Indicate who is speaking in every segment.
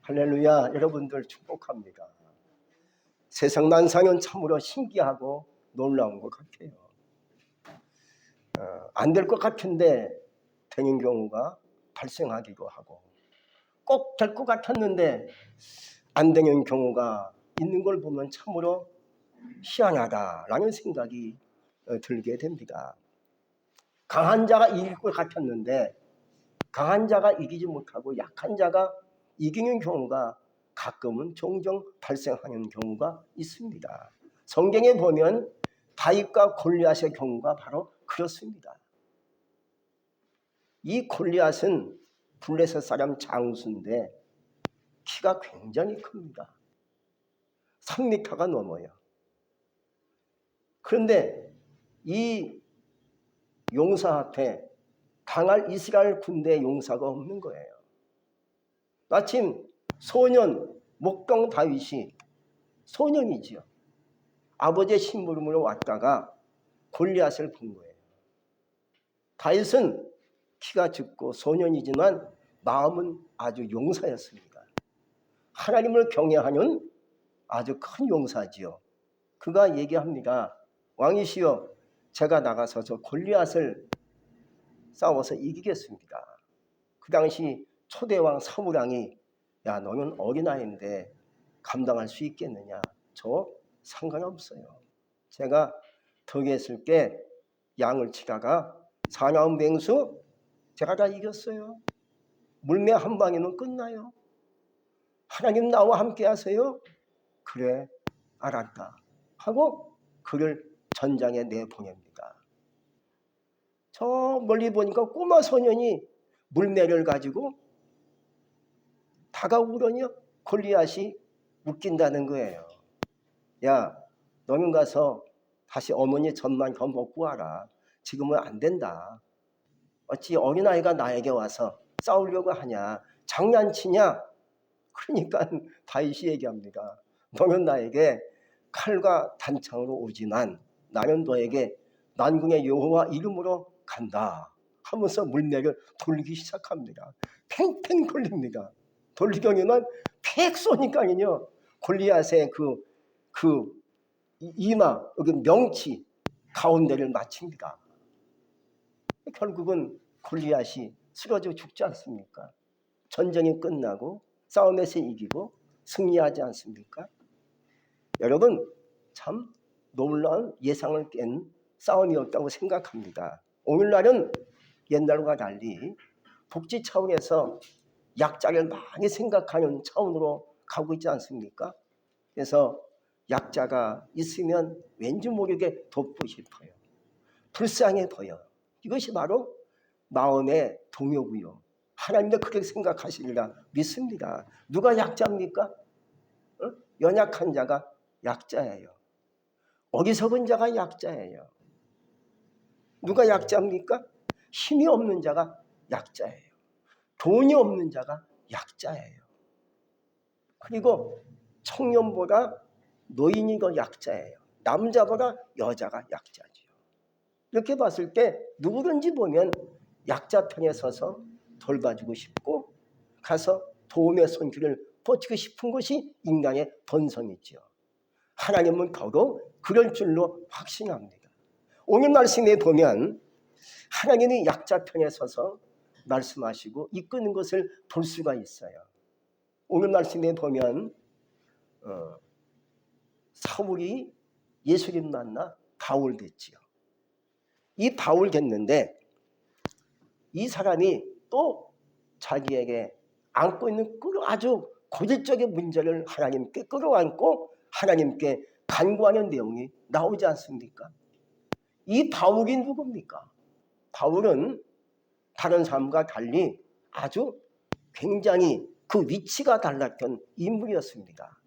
Speaker 1: 할렐루야. 여러분들 축복합니다. 세상 난상은 참으로 신기하고 놀라운 것 같아요. 안 될 것 같은데 되는 경우가 발생하기도 하고, 꼭 될 것 같았는데 안 되는 경우가 있는 걸 보면 참으로 희한하다라는 생각이 들게 됩니다. 강한 자가 이길 것 같았는데 강한 자가 이기지 못하고 약한 자가 이기는 경우가 가끔은 종종 발생하는 경우가 있습니다. 성경에 보면 다윗과 골리앗의 경우가 바로 그렇습니다. 이 골리앗은 블레셋 사람 장수인데 키가 굉장히 큽니다. 3m가 넘어요. 그런데 이 용사 앞에 강할 이스라엘 군대 용사가 없는 거예요. 마침 소년 목동 다윗이 소년이지요. 아버지의 심부름으로 왔다가 골리앗을 본 거예요. 다윗은 키가 작고 소년이지만 마음은 아주 용사였습니다. 하나님을 경외하는 아주 큰 용사지요. 그가 얘기합니다. 왕이시여, 제가 나가서 저 골리앗을 싸워서 이기겠습니다. 그 당시 초대왕 사무랑이 야, 너는 어린아이인데 감당할 수 있겠느냐? 저 상관없어요. 제가 덕에 있을 때 양을 치다가 사나운 맹수 제가 다 이겼어요. 물매 한 방이면 끝나요. 하나님 나와 함께 하세요. 그래, 알았다 하고 그를 전장에 내보냅니다. 저 멀리 보니까 꼬마 소년이 물매를 가지고 다가오더니 골리앗이 웃긴다는 거예요. 야, 너는 가서 다시 어머니 젖만 더 먹고 와라. 지금은 안 된다. 어찌 어린아이가 나에게 와서 싸우려고 하냐. 장난치냐. 그러니까 다윗이 얘기합니다. 너는 나에게 칼과 단창으로 오지만 나는 너에게 난궁의 여호와 이름으로 간다 하면서 물매를 돌리기 시작합니다. 팽팽 돌립니다. 돌리더니만 팩 쏘니까요 골리앗의 그 이마 여기 명치 가운데를 맞춥니다. 결국은 골리앗이 쓰러져 죽지 않습니까? 전쟁이 끝나고 싸움에서 이기고 승리하지 않습니까? 여러분, 참 놀라운 예상을 깬 싸움이었다고 생각합니다. 오늘날은 옛날과 달리 복지 차원에서 약자를 많이 생각하는 차원으로 가고 있지 않습니까? 그래서 약자가 있으면 왠지 모르게 돕고 싶어요. 불쌍해 보여. 이것이 바로 마음의 동요고요. 하나님도 그렇게 생각하시리라 믿습니다. 누가 약자입니까? 연약한 자가 약자예요. 어리석은 자가 약자예요. 누가 약자입니까? 힘이 없는 자가 약자예요. 돈이 없는 자가 약자예요. 그리고 청년보다 노인이 더 약자예요. 남자보다 여자가 약자지요. 이렇게 봤을 때 누구든지 보면 약자 편에 서서 돌봐주고 싶고 가서 도움의 손길을 뻗치고 싶은 것이 인간의 본성이지요. 하나님은 더더욱 그럴 줄로 확신합니다. 오늘 말씀에 보면 하나님이 약자 편에 서서 말씀하시고 이끄는 것을 볼 수가 있어요. 오늘 말씀에 보면 사울이 예수님 만나 바울 됐지요. 이 바울 됐는데 이 사람이 또 자기에게 안고 있는 아주 고질적인 문제를 하나님께 끌어안고 하나님께 간구하는 내용이 나오지 않습니까? 이 바울이 누굽니까? 바울은 다른 사람과 달리 아주 굉장히 그 위치가 달랐던 인물이었습니다.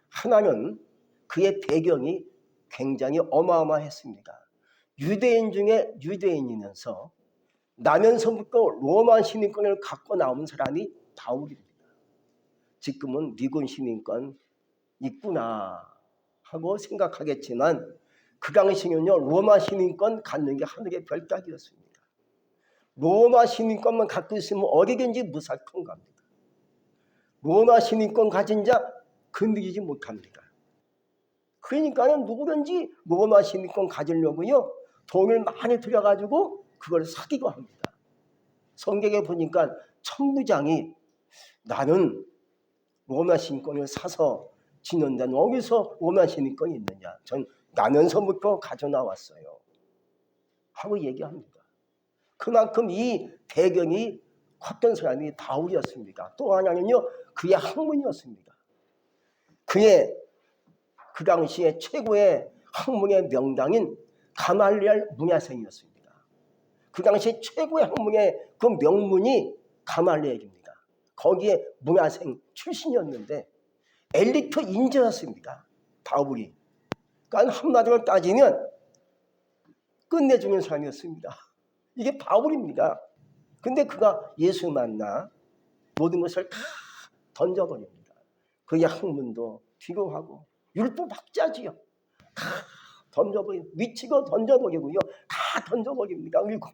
Speaker 1: 하나는 그의 배경이 굉장히 어마어마했습니다. 유대인 중에 유대인이면서 나면서부터 로마 시민권을 갖고 나온 사람이 바울입니다. 지금은 미군 시민권 있구나 하고 생각하겠지만 그 당시는요 로마 시민권 갖는 게 하늘의 별따기였습니다. 로마 시민권만 갖고 있으면 어디든지 무사한 겁니다. 로마 시민권 가진 자 건드리지 못합니다. 그러니까 누구든지 로마 시민권 가지려고요 돈을 많이 들여가지고 그걸 사기도 합니다. 성경에 보니까 천부장이 나는 로마 시민권을 사서 지는데 어디서 로마 시민권이 있느냐? 전 나면서부터 가져나왔어요. 하고 얘기합니다. 그만큼 이 배경이 컸던 사람이 바울이었습니다. 또 하나는요 그의 학문이었습니다. 그의 그 당시에 최고의 학문의 명당인 가말리엘 문야생이었습니다. 그 당시 최고의 학문의 그 명문이 가말리엘입니다. 거기에 문야생 출신이었는데 엘리트 인재였습니다. 바울이. 그러니까 한마디로 따지면 끝내주는 사람이었습니다. 이게 바울입니다. 근데 그가 예수 만나 모든 것을 다 던져버립니다. 그의 학문도 뒤로 하고 율법학자지요. 다 던져버리고 미치고 던져버리고요. 다 던져버립니다. 그리고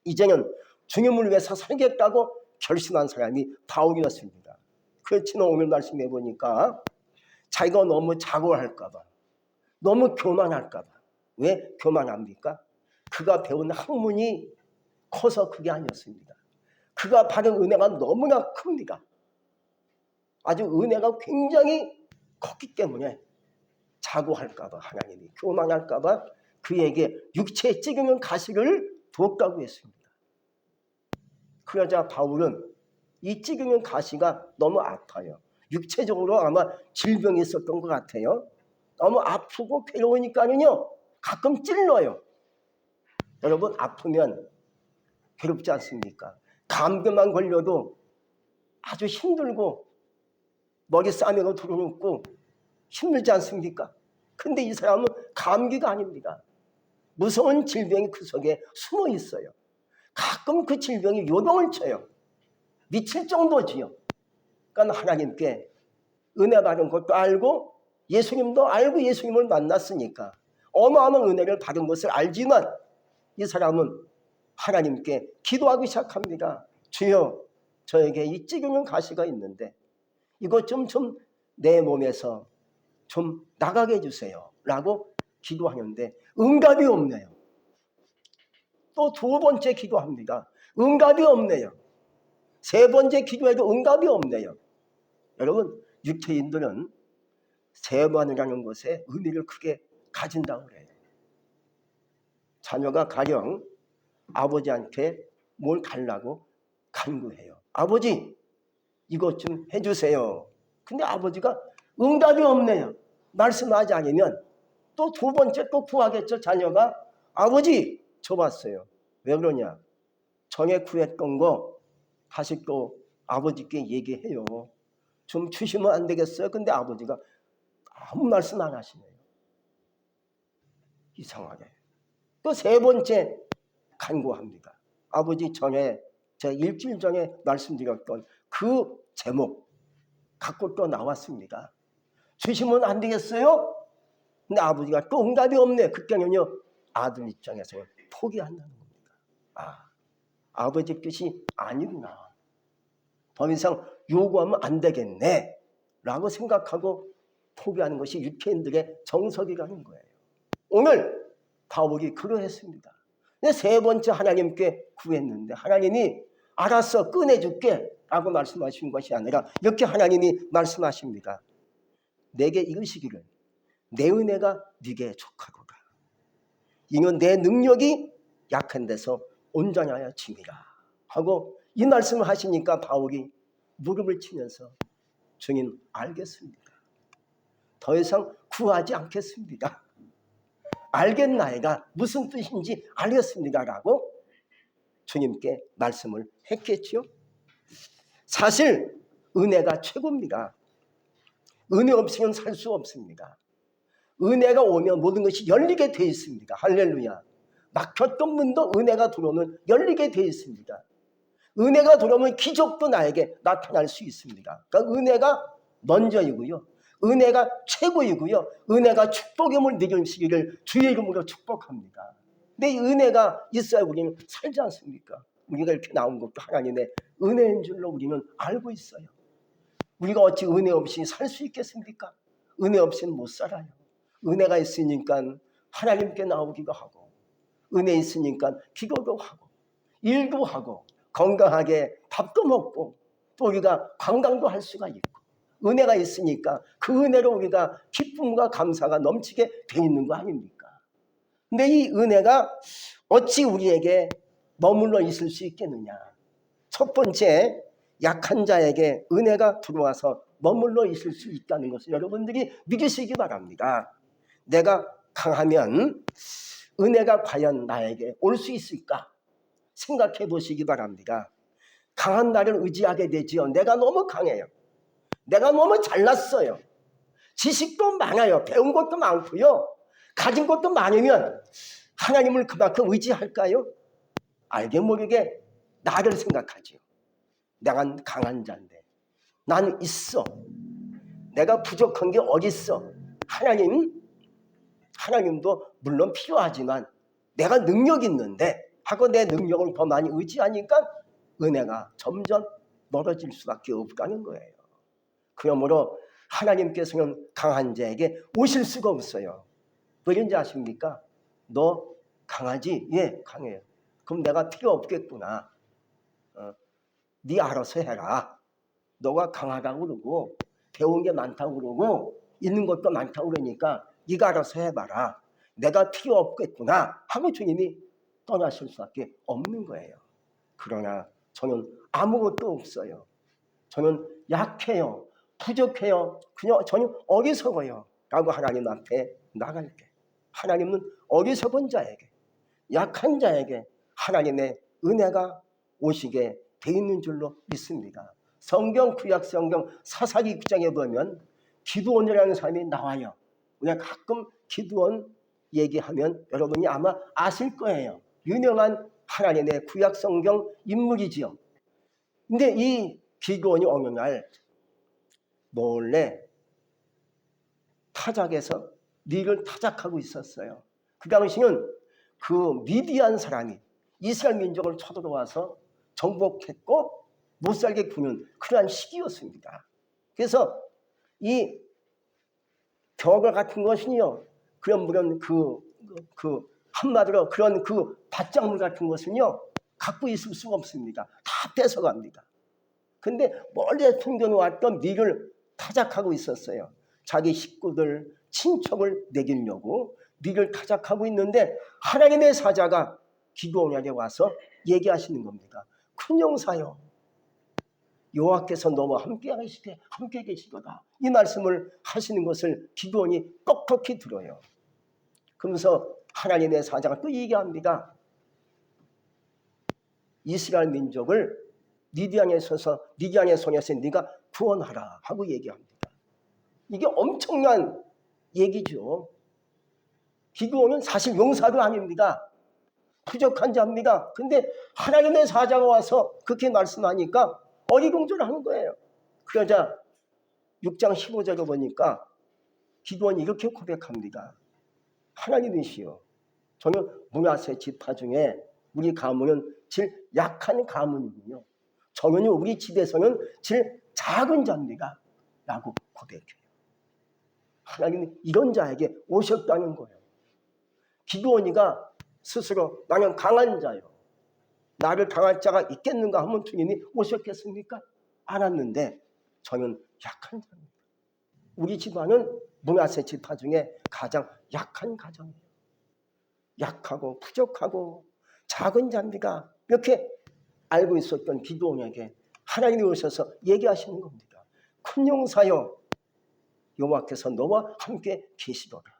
Speaker 1: 이제는 주님을 위해서 살겠다고 결심한 사람이 바울이었습니다. 그렇지만 오늘 말씀해 보니까 자기가 너무 자고할까봐 너무 교만할까봐. 왜 교만합니까? 그가 배운 학문이 커서 그게 아니었습니다. 그가 받은 은혜가 너무나 큽니다. 아주 은혜가 굉장히 컸기 때문에 자고할까봐 하나님이 교만할까봐 그에게 육체에 찍으면 가시를 두었다고 했습니다. 그러자 바울은 이 찍으면 가시가 너무 아파요. 육체적으로 아마 질병이 있었던 것 같아요. 너무 아프고 괴로우니까는요 가끔 찔러요. 여러분 아프면 괴롭지 않습니까? 감기만 걸려도 아주 힘들고 머리 싸매고 들어눕고 힘들지 않습니까? 근데 이 사람은 감기가 아닙니다. 무서운 질병이 그 속에 숨어 있어요. 가끔 그 질병이 요동을 쳐요. 미칠 정도지요. 그러니까 하나님께 은혜 받은 것도 알고 예수님도 알고 예수님을 만났으니까 어마어마한 은혜를 받은 것을 알지만 이 사람은 하나님께 기도하기 시작합니다. 주여 저에게 이 찌그는 가시가 있는데 이것 좀 내 몸에서 좀 나가게 해주세요 라고 기도하는데 응답이 없네요. 또 두 번째 기도합니다. 응답이 없네요. 세 번째 기도해도 응답이 없네요. 여러분 유태인들은 세반이라는 것에 의미를 크게 가진다고 그래요. 자녀가 가령 아버지한테 뭘 달라고 간구해요. 아버지 이것 좀 해주세요. 근데 아버지가 응답이 없네요. 말씀하지 않으면 또 두 번째 또 구하겠죠. 자녀가 아버지 줘봤어요. 왜 그러냐? 전에 구했던 거 다시 또 아버지께 얘기해요. 좀 주시면 안 되겠어요? 근데 아버지가 아무 말씀 안 하시네요. 이상하게. 또 세 번째 간구합니다. 아버지 전에 제가 일주일 전에 말씀드렸던 그 제목 갖고 또 나왔습니다. 주시면 안 되겠어요? 근데 아버지가 또 응답이 없네. 그때는요 아들 입장에서 포기한다는 겁니다. 아버지 뜻이 아니구나. 더 이상 요구하면 안 되겠네 라고 생각하고 포기하는 것이 유태인들의 정석이라는 거예요. 오늘 바울이 그러했습니다. 세 번째 하나님께 구했는데 하나님이 알았어 꺼내줄게 라고 말씀하신 것이 아니라 이렇게 하나님이 말씀하십니다. 내게 이르시기를 내 은혜가 네게 족하도다. 이는 내 능력이 약한 데서 온전하여 짐이라 하고 이 말씀을 하시니까 바울이 무릎을 치면서 주님 알겠습니다. 더 이상 구하지 않겠습니다. 알겠나이다. 무슨 뜻인지 알겠습니다. 라고 주님께 말씀을 했겠죠. 사실 은혜가 최고입니다. 은혜 없이는 살 수 없습니다. 은혜가 오면 모든 것이 열리게 되어 있습니다. 할렐루야. 막혔던 문도 은혜가 들어오면 열리게 되어 있습니다. 은혜가 들어오면 기적도 나에게 나타날 수 있습니다. 그러니까 은혜가 먼저이고요. 은혜가 최고이고요. 은혜가 축복임을 느끼시기를 주의 이름으로 축복합니다. 근데 이 은혜가 있어야 우리는 살지 않습니까? 우리가 이렇게 나온 것도 하나님의 은혜인 줄로 우리는 알고 있어요. 우리가 어찌 은혜 없이 살 수 있겠습니까? 은혜 없이는 못 살아요. 은혜가 있으니까 하나님께 나오기도 하고, 은혜 있으니까 기도도 하고, 일도 하고, 건강하게 밥도 먹고, 또 우리가 관광도 할 수가 있고, 은혜가 있으니까 그 은혜로 우리가 기쁨과 감사가 넘치게 돼 있는 거 아닙니까? 근데 이 은혜가 어찌 우리에게 머물러 있을 수 있겠느냐? 첫 번째, 약한 자에게 은혜가 들어와서 머물러 있을 수 있다는 것을 여러분들이 믿으시기 바랍니다. 내가 강하면 은혜가 과연 나에게 올 수 있을까? 생각해 보시기 바랍니다. 강한 나를 의지하게 되지요. 내가 너무 강해요. 내가 너무 잘났어요. 지식도 많아요. 배운 것도 많고요. 가진 것도 많으면 하나님을 그만큼 의지할까요? 알게 모르게 나를 생각하지요. 내가 강한 자인데 나는 있어. 내가 부족한 게 어딨어. 하나님도 물론 필요하지만 내가 능력 있는데 하고 내 능력을 더 많이 의지하니까 은혜가 점점 멀어질 수밖에 없다는 거예요. 그러므로 하나님께서는 강한 자에게 오실 수가 없어요. 왜 그런지 아십니까? 너 강하지? 예, 강해요. 그럼 내가 필요 없겠구나. 네 알아서 해라. 너가 강하다고 그러고 배운 게 많다고 그러고 있는 것도 많다고 그러니까 네가 알아서 해봐라. 내가 필요 없겠구나 하고 주님이 떠나실 수밖에 없는 거예요. 그러나 저는 아무것도 없어요. 저는 약해요. 부족해요. 그냥 저는 어리석어요. 라고 하나님 앞에 나갈게. 하나님은 어리석은 자에게, 약한 자에게 하나님의 은혜가 오시게 돼 있는 줄로 믿습니다. 성경, 구약 성경 사사기 9장에 보면 기드온이라는 사람이 나와요. 우리가 가끔 기드온 얘기하면 여러분이 아마 아실 거예요. 유명한 하나님의 구약 성경 인물이지요. 근데 이 기드온이 어느 날 몰래 타작에서 니를 타작하고 있었어요. 그 당시는 그 미디안 사람이 이스라엘 민족을 쳐들어와서 정복했고 못살게 구는 그러한 시기였습니다. 그래서 이 벽을 같은 것은요, 그런 한마디로 그런 그 밧장물 같은 것은요 갖고 있을 수가 없습니다. 다 뺏어갑니다. 근데 멀리 숨겨놓았던 니를 타작하고 있었어요. 자기 식구들, 친척을 먹이려고 니를 타작하고 있는데 하나님의 사자가 기드온에게 와서 얘기하시는 겁니다. 큰 용사여, 여호와께서 너와 함께 계시도다. 이 말씀을 하시는 것을 기드온이 똑똑히 들어요. 그러면서 하나님의 사자가 또 얘기합니다. 이스라엘 민족을 미디안의 손에서 네가 구원하라 하고 얘기합니다. 이게 엄청난 얘기죠. 기드온은 사실 용사도 아닙니다. 부족한 자입니다. 근데 하나님의 사자가 와서 그렇게 말씀하니까 어리둥절하는 거예요. 그러자 6장 15절을 보니까 기드온이 이렇게 고백합니다. 하나님이시여, 저는 므낫세 지파 중에 우리 가문은 제일 약한 가문이군요. 저는 우리 집에서는 제일 작은 자입니다. 라고 고백해요. 하나님이 이런 자에게 오셨다는 거예요. 기드온이가 스스로 나는 강한 자요. 나를 당할 자가 있겠는가 하면 주님이 오셨겠습니까? 알았는데 저는 약한 자입니다. 우리 집안은 므낫세 지파 중에 가장 약한 가정이에요. 약하고 부족하고 작은 자입니다. 이렇게 알고 있었던 기드온에게 하나님이 오셔서 얘기하시는 겁니다. 큰 용사여, 여호와께서 너와 함께 계시도다.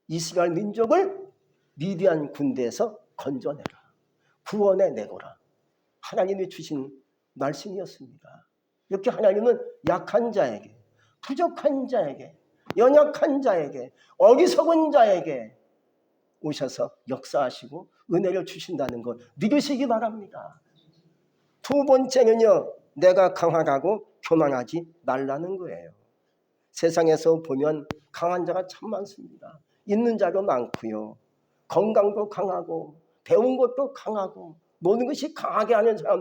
Speaker 1: 이스라엘 민족을 미디안 군대에서 건져내라. 구원해내거라. 하나님이 주신 말씀이었습니다. 이렇게 하나님은 약한 자에게, 부족한 자에게, 연약한 자에게, 어리석은 자에게 오셔서 역사하시고 은혜를 주신다는 것 믿으시기 바랍니다. 두 번째는요, 내가 강하다고 교만하지 말라는 거예요. 세상에서 보면 강한 자가 참 많습니다. 있는 자도 많고요. 건강도 강하고 배운 것도 강하고 모든 것이 강하게 하는 사람